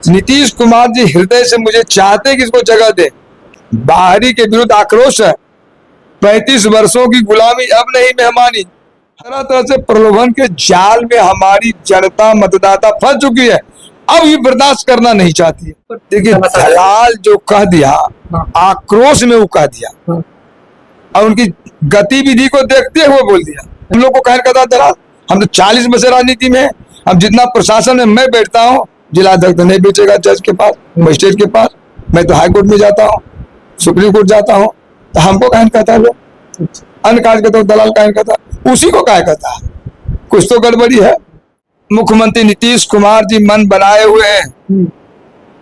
नीतीश कुमार जी हृदय से मुझे चाहते कि इसको जगह दे। बाहरी के विरुद्ध आक्रोश है। 35 वर्षों की गुलामी अब नहीं मेहमानी। तरह तरह से प्रलोभन के जाल में हमारी जनता मतदाता फंस चुकी है। अब ये बर्दाश्त करना नहीं चाहती है। देखिए दलाल जो कह दिया, आक्रोश में वो कह दिया और उनकी गतिविधि को देखते हुए बोल दिया। हम लोग को कहने का था दलाल, हम तो 40 वर्ष राजनीति में, हम जितना प्रशासन में मैं बैठता हूँ, जिलाध्यक्ष तो नहीं बेचेगा जज के पास, मजिस्ट्रेट के पास, मैं तो हाई कोर्ट में जाता हूँ, सुप्रीम कोर्ट जाता हूँ, तो हमको कहने का था लोग, अन्य कार्य कहता हूँ, दलाल कहने का था, उसी को कहा कहता है। कुछ तो गड़बड़ी है। मुख्यमंत्री नीतीश कुमार जी मन बनाए हुए हैं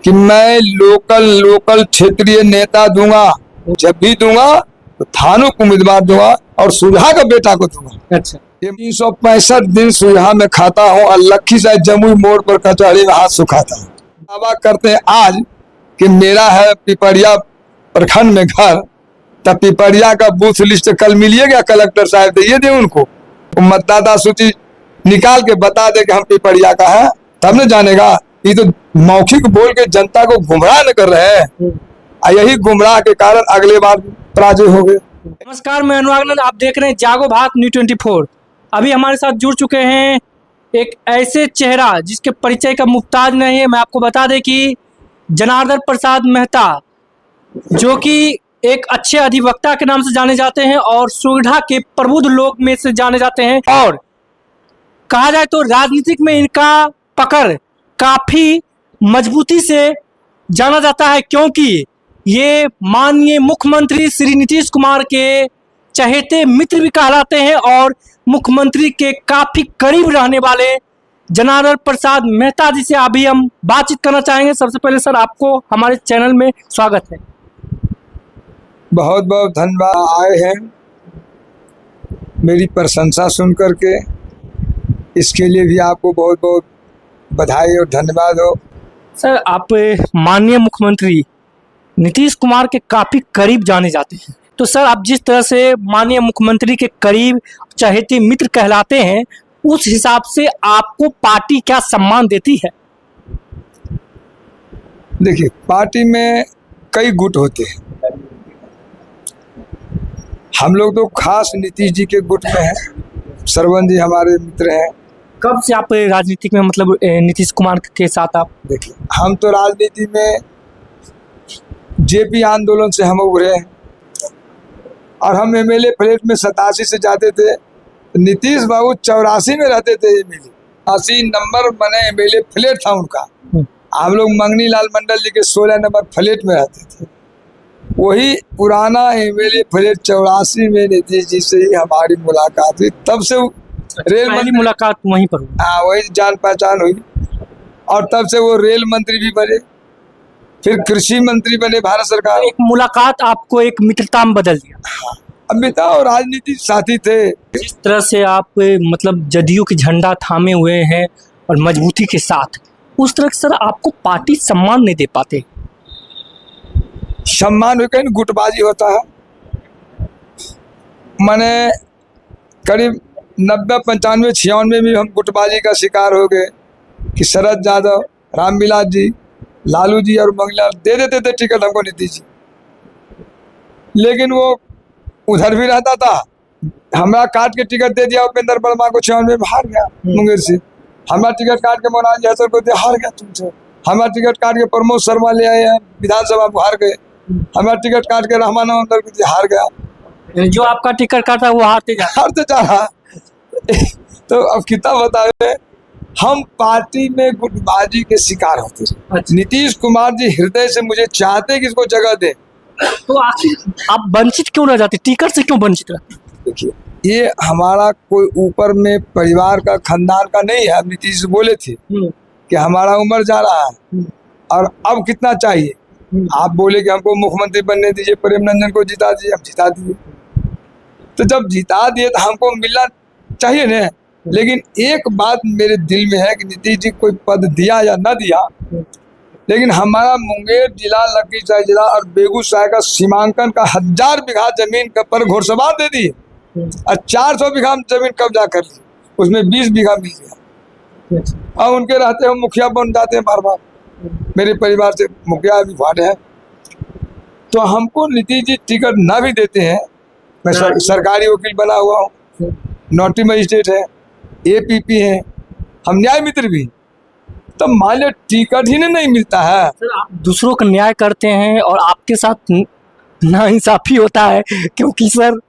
कि मैं लोकल क्षेत्रीय नेता दूंगा, जब भी दूंगा तो थानों को उम्मीदवार दूंगा और सुलहा का बेटा को दूंगा। अच्छा, 365 दिन सुलहा में खाता हूँ और लखीसराय जमुई मोड़ पर कचहरी में हाथ सुखाता हूँ। दावा करते हैं आज कि मेरा है पिपरिया प्रखंड में घर, तब पिपरिया का बूथ लिस्ट कल मिलिएगा कलेक्टर साहब, दे दे उनको, मतदाता सूची निकाल के बता दे कि हम पिपरिया का है, तब न जानेगा। ये तो मौखिक बोल के जनता को गुमराह न कर रहे हैं, यही गुमराह के कारण अगले बार पराजय हो गए। नमस्कार, मैं अनुराग नंद, आप देख रहे हैं जागो भारत न्यूज़ 24। अभी हमारे साथ जुड़ चुके हैं एक ऐसे चेहरा जिसके परिचय का मुफ्ताज नहीं है। मैं आपको बता दें कि जनार्दन प्रसाद मेहता, जो कि एक अच्छे अधिवक्ता के नाम से जाने जाते हैं और सुविधा के प्रबुद्ध लोग में से जाने जाते हैं, और कहा जाए तो राजनीतिक में इनका पकड़ काफी मजबूती से जाना जाता है, क्योंकि ये माननीय मुख्यमंत्री श्री नीतीश कुमार के चहेते मित्र भी कहलाते हैं और मुख्यमंत्री के काफी करीब रहने वाले जनार्दन प्रसाद मेहता जी से अभी हम बातचीत करना चाहेंगे। सबसे पहले सर, आपको हमारे चैनल में स्वागत है। बहुत बहुत धन्यवाद, आए हैं मेरी प्रशंसा सुन करके, इसके लिए भी आपको बहुत बहुत बधाई और धन्यवाद हो। सर, आप माननीय मुख्यमंत्री नीतीश कुमार के काफी करीब जाने जाते हैं, तो सर आप जिस तरह से माननीय मुख्यमंत्री के करीब चहेते मित्र कहलाते हैं, उस हिसाब से आपको पार्टी क्या सम्मान देती है? देखिए, पार्टी में कई गुट होते हैं, हम लोग तो खास नीतीश जी के गुट में हैं। सरवन जी हमारे मित्र हैं। कब से आप राजनीति में, मतलब नीतीश कुमार के साथ आप? देखिए, हम तो राजनीति में जेपी आंदोलन से हम उभरे हैं और हम एमएलए फ्लैट में 87 से जाते थे। नीतीश बाबू 84 में रहते थे एमएलए, 80 नंबर बने एमएलए फ्लैट था उनका। हम लोग मंगनी लाल मंडल जी के 16 नंबर फ्लैट में रहते थे। वही पुराना एमएलए फ्लैट 84 में नीतीश जी से ही हमारी मुलाकात हुई। तब से रेल मंत्री मुलाकात वहीं पर हुई। हाँ, वही जान पहचान हुई और तब से वो रेल मंत्री भी बने, फिर कृषि मंत्री बने भारत सरकार। एक मुलाकात आपको एक मित्रता में बदल दिया। अमिता और राजनीति साथी थे। जिस तरह से आप मतलब जदयू की झंडा थामे हुए हैं और मजबूती के साथ, उस तरह से सर आपको पार्टी सम्मान नहीं दे पाते। सम्मान हुई, कहीं गुटबाजी होता है। मैंने करीब 90, 95, 96 में भी हम गुटबाजी का शिकार हो गए कि शरद यादव, रामविलास जी, लालू जी और मंगला दे देते थे टिकट हमको नीतीश जी, लेकिन वो उधर भी रहता था। हमारा काट के टिकट दे दिया उपेंद्र वर्मा को, 96 में हार गया मुंगेर से। हमारा टिकट काट के मोनाज हसन को दिया, हार गया तुमसे। हमारा टिकट काट के प्रमोद शर्मा ले आए हैं विधानसभा में, हार गए। हमारा टिकट काट के रहमान अमदर को दिया, हार गया। जो आपका टिकट काटा वो हारते जा रहा। तो अब कितना बताए, हम पार्टी में गुटबाजी के शिकार होते हैं। अच्छा। नीतीश कुमार जी हृदय से मुझे चाहते कि इसको जगह दे, तो आखिर आप वंचित क्यों रह जाते? टिकट से क्यों वंचित रहते? देखिए, ये हमारा कोई ऊपर में परिवार का खानदान का नहीं है। अब नीतीश बोले थे कि हमारा उम्र जा रहा है और अब कितना चाहिए, आप बोले कि हमको मुख्यमंत्री बनने दीजिए, प्रेम रंजन को जिता दीजिए, हम जिता दिए। तो जब जिता दिए तो हमको मिलना चाहिए ना। लेकिन एक बात मेरे दिल में है कि नीतीश जी कोई पद दिया या ना दिया, लेकिन हमारा मुंगेर जिला, लखीसराय जिला और बेगूसराय का सीमांकन का 1000 बीघा जमीन पर घोषणा दे दी और 400 बीघा जमीन कब्जा कर ली, उसमें 20 बीघा मिल गया। अब उनके रहते हम मुखिया बन जाते हैं बार बार। मेरे परिवार से मुखिया भी वार्ड है, तो हमको नीतीश जी टिकट ना भी देते हैं। मैं सरकारी वकील बना हुआ हूँ, नोटरी मजिस्ट्रेट है, एपीपी है, हम न्याय मित्र भी, तो मान लो टिकट ही नहीं मिलता है। सर आप दूसरों का न्याय करते हैं और आपके साथ नाइंसाफी होता है, क्योंकि सर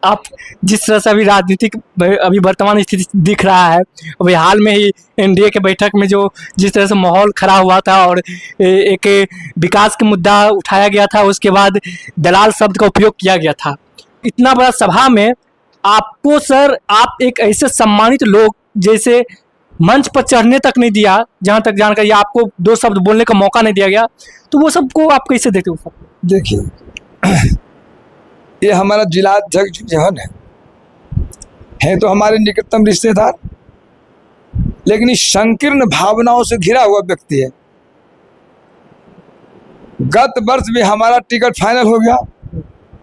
आप जिस तरह से अभी राजनीतिक अभी वर्तमान स्थिति दिख रहा है, अभी हाल में ही एनडीए के बैठक में जो जिस तरह से माहौल खड़ा हुआ था और एक विकास का मुद्दा उठाया गया था, उसके बाद दलाल शब्द का उपयोग किया गया था। इतना बड़ा सभा में आपको सर, आप एक ऐसे सम्मानित लोग जैसे मंच पर चढ़ने तक नहीं दिया, जहां तक जानकारी आपको 2 शब्द बोलने का मौका नहीं दिया गया, तो वो सबको आप कैसे देखते हो? सब देखिए, ये हमारा जिला अध्यक्ष जहन है तो हमारे निकटतम रिश्तेदार, लेकिन इस संकीर्ण भावनाओं से घिरा हुआ व्यक्ति है। गत वर्ष भी हमारा टिकट फाइनल हो गया,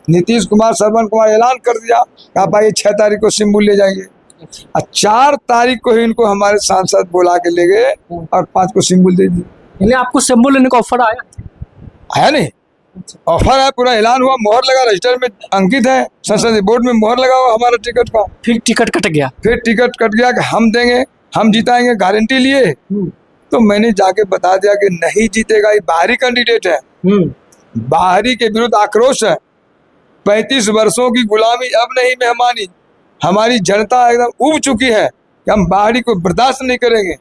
नीतीश कुमार श्रवण कुमार ऐलान कर दिया आप आइए 6 तारीख को सिम्बुल ले जाएंगे, और 4 तारीख को ही इनको हमारे सांसद बुला के ले गए और 5 को सिम्बुल दे दी। यानी आपको सिम्बुल लेने का ऑफर आया नहीं, ऑफर है, पूरा ऐलान हुआ, मोहर लगा, रजिस्टर में अंकित है, संसदीय बोर्ड में मोहर लगा हुआ हमारा टिकट का। फिर टिकट कट गया, फिर टिकट कट गया कि हम देंगे, हम जिताएंगे, गारंटी लिए। तो मैंने जाके बता दिया कि नहीं जीतेगा, ये बाहरी कैंडिडेट है, बाहरी के विरुद्ध आक्रोश है। 35 वर्षों की गुलामी अब नहीं मेहमानी, हमारी जनता एकदम उब चुकी है कि हम बाहरी को बर्दाश्त नहीं करेंगे।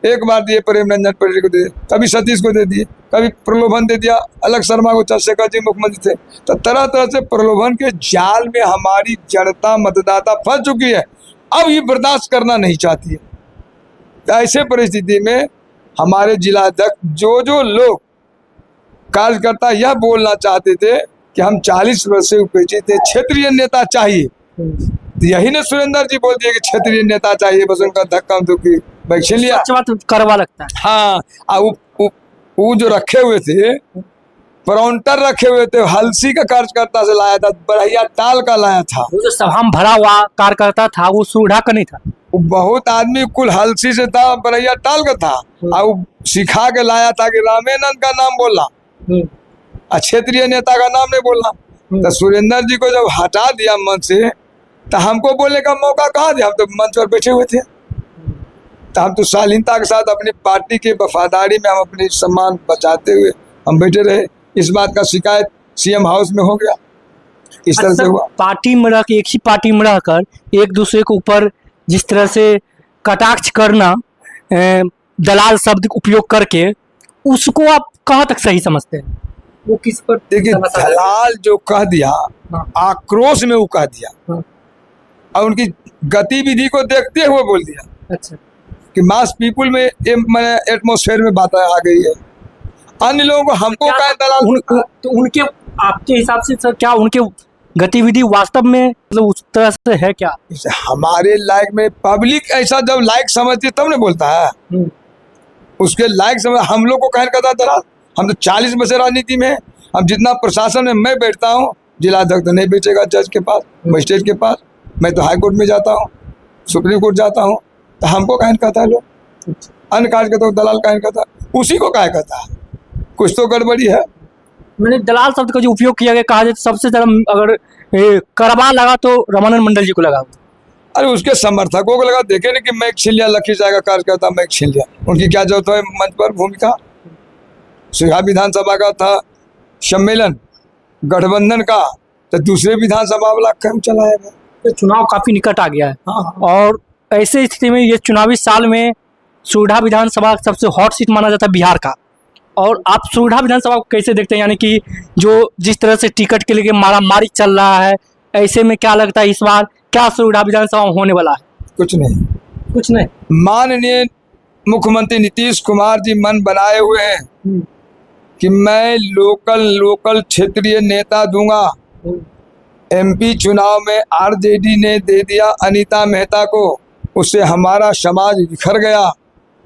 एक बार दिए प्रेम रंजन पटेल को दे, कभी सतीश को दे दिए, कभी प्रलोभन दे दिया, अलग शर्मा को, चंद्रशेखर जी मुख्यमंत्री थे, तो तरह तरह से प्रलोभन के जाल में हमारी जनता मतदाता फंस चुकी है, अब ये बर्दाश्त करना नहीं चाहती है। तो ऐसे परिस्थिति में हमारे जिला अध्यक्ष जो लोग कार्यकर्ता यह बोलना चाहते थे कि हम 40 वर्ष से उपेक्षित थे, क्षेत्रीय नेता चाहिए, यही ने सुरेंद्र जी बोल दिए कि क्षेत्रीय नेता चाहिए, बस उनका धक्का दुक्की वैक्सीन लिया, करवा लगता है। हाँ, वो जो रखे हुए थे, प्रॉन्टर रखे हुए थे, हलसी का कार्यकर्ता से लाया था, बरहिया टाल का लाया था। वो जो सभा में भरा हुआ कार्यकर्ता था वो सूढ़ा का नहीं था, वो बहुत आदमी कुल हलसी से था, बरहिया टाल का था, और वो सिखा के लाया था कि रामेनंद का नाम बोलना, क्षेत्रीय नेता का नाम नहीं बोलना। तो सुरेंद्र जी को जब हटा दिया मंच से, तो हमको बोलने का मौका कहाँ दिया, हम तो मंच पर बैठे हुए थे। तो हम तो शालीनता के साथ अपनी पार्टी की वफादारी में हम अपनी सम्मान बचाते हुए हम बैठे रहे। इस बात का शिकायत सीएम हाउस में हो गया, इस तरह से हुआ। पार्टी में रह, एक ही पार्टी में रहकर एक दूसरे के ऊपर जिस तरह से कटाक्ष करना, दलाल शब्द उपयोग करके, उसको आप कहाँ तक सही समझते हैं? वो किस पर? देखिए, दलाल जो कह दिया, आक्रोश में वो कह दिया, और उनकी गतिविधि को देखते हुए बोल दिया। अच्छा, कि मास पीपुल में ये मैंने एटमॉस्फेयर में बात आ गई है। अन्य लोगों को हमको क्या दलाल, तो उनके आपके हिसाब से सर क्या उनके गतिविधि वास्तव में मतलब उस तरह से है क्या? हमारे लायक में पब्लिक ऐसा जब लायक समझती है तब नहीं बोलता है, उसके लायक समझ हम लोग को कहने का दलाल। हम तो 40 वर्ष राजनीति में, अब जितना प्रशासन में मैं बैठता हूँ, जिला अध्यक्ष तो नहीं बैठेगा जज के पास, मजिस्ट्रेट के पास, मैं तो हाई कोर्ट में जाता हूँ, सुप्रीम कोर्ट जाता हूँ, तो हमको कहने कहता है लोग, अन्य कार्यकर्ता को दलाल कहने कहता है, उसी को कहा कहता है, कुछ तो गड़बड़ी है। मैंने दलाल शब्द का जो उपयोग किया गया, कहा जाए सबसे ज्यादा अगर करवा लगा तो रामानंद मंडल जी को लगा। अरे उसके समर्थकों को लगा, देखे नहीं कि मैं छीन लिया, लखी जाएगा कार्यकर्ता मैं छीन लिया, उनकी क्या जरूरत है मंच पर भूमिका। सिंघा विधानसभा का था सम्मेलन गठबंधन का, तो दूसरे विधानसभा वाला कम चलाएगा। तो चुनाव काफी निकट आ गया है। और ऐसे स्थिति में ये चुनावी साल में सुरढ़ा विधानसभा सबसे हॉट सीट माना जाता है बिहार का, और आप सुरढ़ा विधानसभा को कैसे देखते हैं? यानी कि जो जिस तरह से टिकट के लिए मारामारी चल रहा है, ऐसे में क्या लगता है इस बार क्या सुरढ़ा विधानसभा होने वाला है? कुछ नहीं, कुछ नहीं। माननीय मुख्यमंत्री नीतीश कुमार जी मन बनाए हुए हैं कि मैं लोकल क्षेत्रीय नेता दूंगा। एमपी चुनाव में आरजेडी ने दे दिया अनीता मेहता को, उससे हमारा समाज बिखर गया।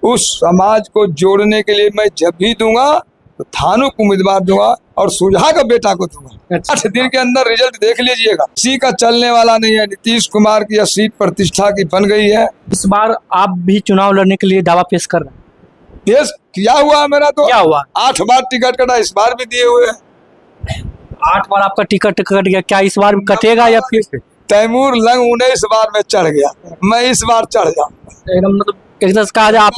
उस समाज को जोड़ने के लिए मैं जब भी दूंगा तो थानों को उम्मीदवार दूंगा और सुलझा का बेटा को दूंगा। 8 दिन के अंदर रिजल्ट देख लीजिएगा। किसी का चलने वाला नहीं है। नीतीश कुमार की यह सीट प्रतिष्ठा की बन गई है। इस बार आप भी चुनाव लड़ने के लिए दावा पेश कर रहे हैं? पेश किया हुआ है मेरा तो। क्या हुआ? 8 बार टिकट कटा, इस बार भी दिए हुए हैं। 8 बार आपका टिकट कट गया, क्या इस बार भी कटेगा या फिर तैमूर लंग 19 बार में चढ़ गया, मैं इस बार चढ़ जाऊंगा। एकदम मतलब एक तरह से कहा जाए आप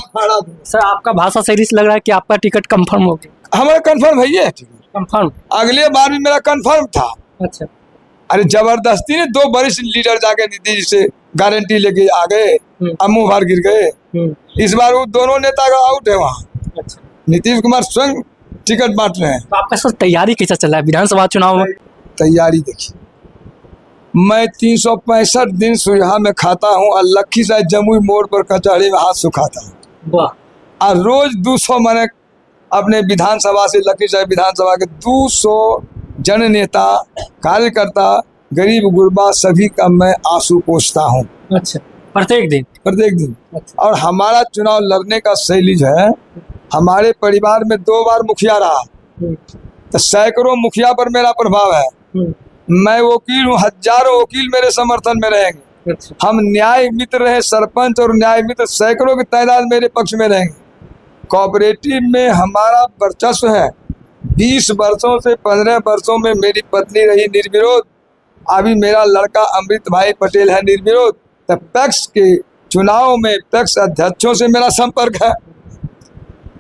सर, आपका भाषा शैली से लग रहा है कि आपका टिकट कंफर्म हो गया। हमारा कंफर्म है ये, कंफर्म। अगले बार भी मेरा कंफर्म था। अच्छा। अरे जबरदस्ती ने 2 वरिष्ठ लीडर जाके नीतीश से गारंटी लेके आ गए, अब मुंह भर गिर गए। इस बार वो दोनों नेता का आउट है वहाँ। अच्छा। नीतीश कुमार स्वयं टिकट बांट रहे हैं। तो आपका सर तैयारी कैसा चल रहा है विधानसभा चुनाव में? तैयारी देखिए, मैं 365 दिन सुहा में खाता हूँ और लखीसराय जमुई मोड़ पर कचहरी में हाथ सुखाता हूँ। वाह। और रोज 200 मैंने अपने विधानसभा से, लखीसराय विधानसभा के 200 जन नेता, कार्यकर्ता, गरीब गुरबा सभी का मैं आंसू पोंछता हूँ। अच्छा, प्रत्येक दिन? अच्छा। और हमारा चुनाव लड़ने का शैली जो है, हमारे परिवार में 2 बार मुखिया रहा, तो सैकड़ों मुखिया पर मेरा प्रभाव है। मैं वकील हूँ, हजारों वकील मेरे समर्थन में रहेंगे। अच्छा। हम न्याय मित्र रहे, सरपंच और न्याय मित्र सैकड़ों की तादाद मेरे पक्ष में रहेंगे। कोऑपरेटिव में हमारा वर्चस्व है। 20 वर्षों से 15 वर्षों में मेरी पत्नी रही निर्विरोध, अभी मेरा लड़का अमृत भाई पटेल है निर्विरोध। तो पैक्स के चुनाव में पैक्स अध्यक्षों से मेरा संपर्क है।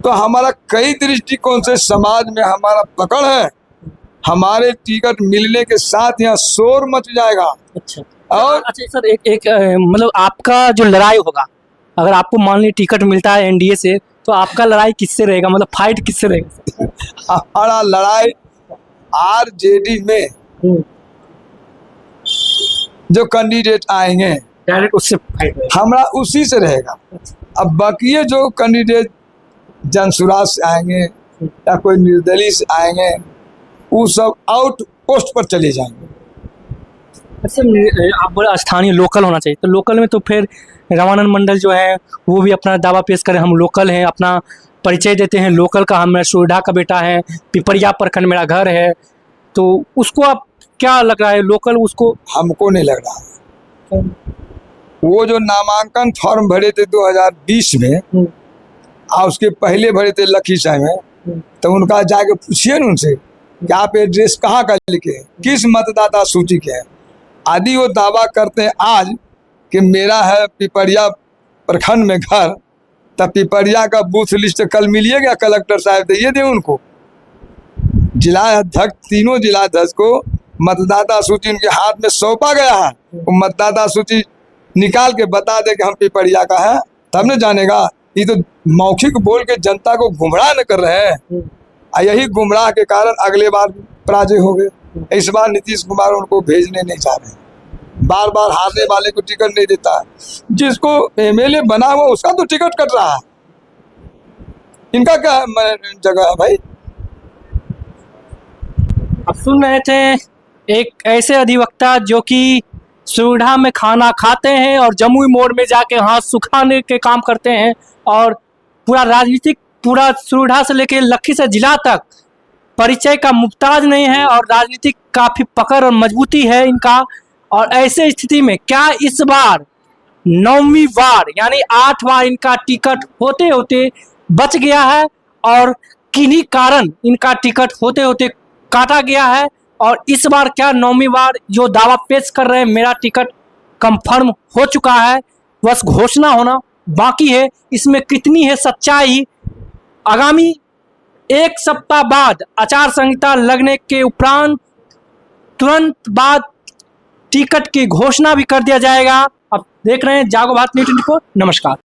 तो हमारा कई दृष्टिकोण से समाज में हमारा पकड़ है। हमारे टिकट मिलने के साथ यहाँ शोर मच जाएगा। अच्छा। और अच्छा सर, एक मतलब आपका जो लड़ाई होगा, अगर आपको मान ली टिकट मिलता है एनडीए से, तो आपका लड़ाई किससे रहेगा, मतलब फाइट किससे रहेगा? हमारा लड़ाई आरजेडी में जो कैंडिडेट आएंगे डायरेक्ट उससे फाइट रहेगा। हमारा उसी से रहेगा। अब बाकी जो कैंडिडेट जनसुराज से आएंगे या कोई निर्दलीय से आएंगे, वो सब आउट पोस्ट पर चले जाएंगे। अच्छा, आप बोले स्थानीय लोकल होना चाहिए, तो लोकल में तो फिर रामानंद मंडल जो है वो भी अपना दावा पेश करें, हम लोकल हैं, अपना परिचय देते हैं लोकल का, हम सोडा का बेटा है, पिपरिया प्रखंड मेरा घर है। तो उसको आप क्या लग रहा है लोकल उसको? हमको नहीं लग रहा। वो जो नामांकन फॉर्म भरे थे 2020 में और उसके पहले भरे थे लखीसराय में, तो उनका जाके पूछिए ना उनसे कि आप एड्रेस कहाँ का लिखे, किस मतदाता सूची के हैं। आदि वो दावा करते हैं आज कि मेरा है पिपरिया प्रखंड में घर, तब पिपरिया का बूथ लिस्ट कल मिलिएगा कलेक्टर साहब, दे दें उनको। जिला अध्यक्ष, तीनों जिला अध्यक्ष को मतदाता सूची उनके हाथ में सौंपा गया है। वो मतदाता सूची निकाल के बता दे कि हम पिपरिया का है, तब न जानेगा। ये तो मौखिक बोल के जनता को गुमराह न कर रहे हैं, यही गुमराह के कारण अगले बार पराजय हो गए। इस बार नीतीश कुमार उनको भेजने नहीं चाह रहे, बार बार हारने वाले को टिकट नहीं देता। जिसको एमएलए बना हुआ उसका तो टिकट कट रहा है, इनका क्या जगह है भाई? अब सुन रहे थे एक ऐसे अधिवक्ता जो कि सुविधा में खाना खाते हैं और जमुई मोड़ में जाके हाथ सुखाने के काम करते हैं, और पूरा राजनीतिक, पूरा सुविधा से लेके लखीसराय जिला तक परिचय का मुफ्ताज नहीं है, और राजनीतिक काफी पकड़ और मजबूती है इनका। और ऐसे स्थिति में क्या इस बार 9वीं बार यानी 8 बार इनका टिकट होते होते बच गया है, और किन्हीं कारण इनका टिकट होते होते काटा गया है, और इस बार क्या 9वीं बार जो दावा पेश कर रहे हैं मेरा टिकट कंफर्म हो चुका है, बस घोषणा होना बाकी है। इसमें कितनी है सच्चाई, आगामी 1 सप्ताह बाद आचार संहिता लगने के उपरांत तुरंत बाद टिकट की घोषणा भी कर दिया जाएगा। अब देख रहे हैं जागो भारत न्यूज़ 24। नमस्कार।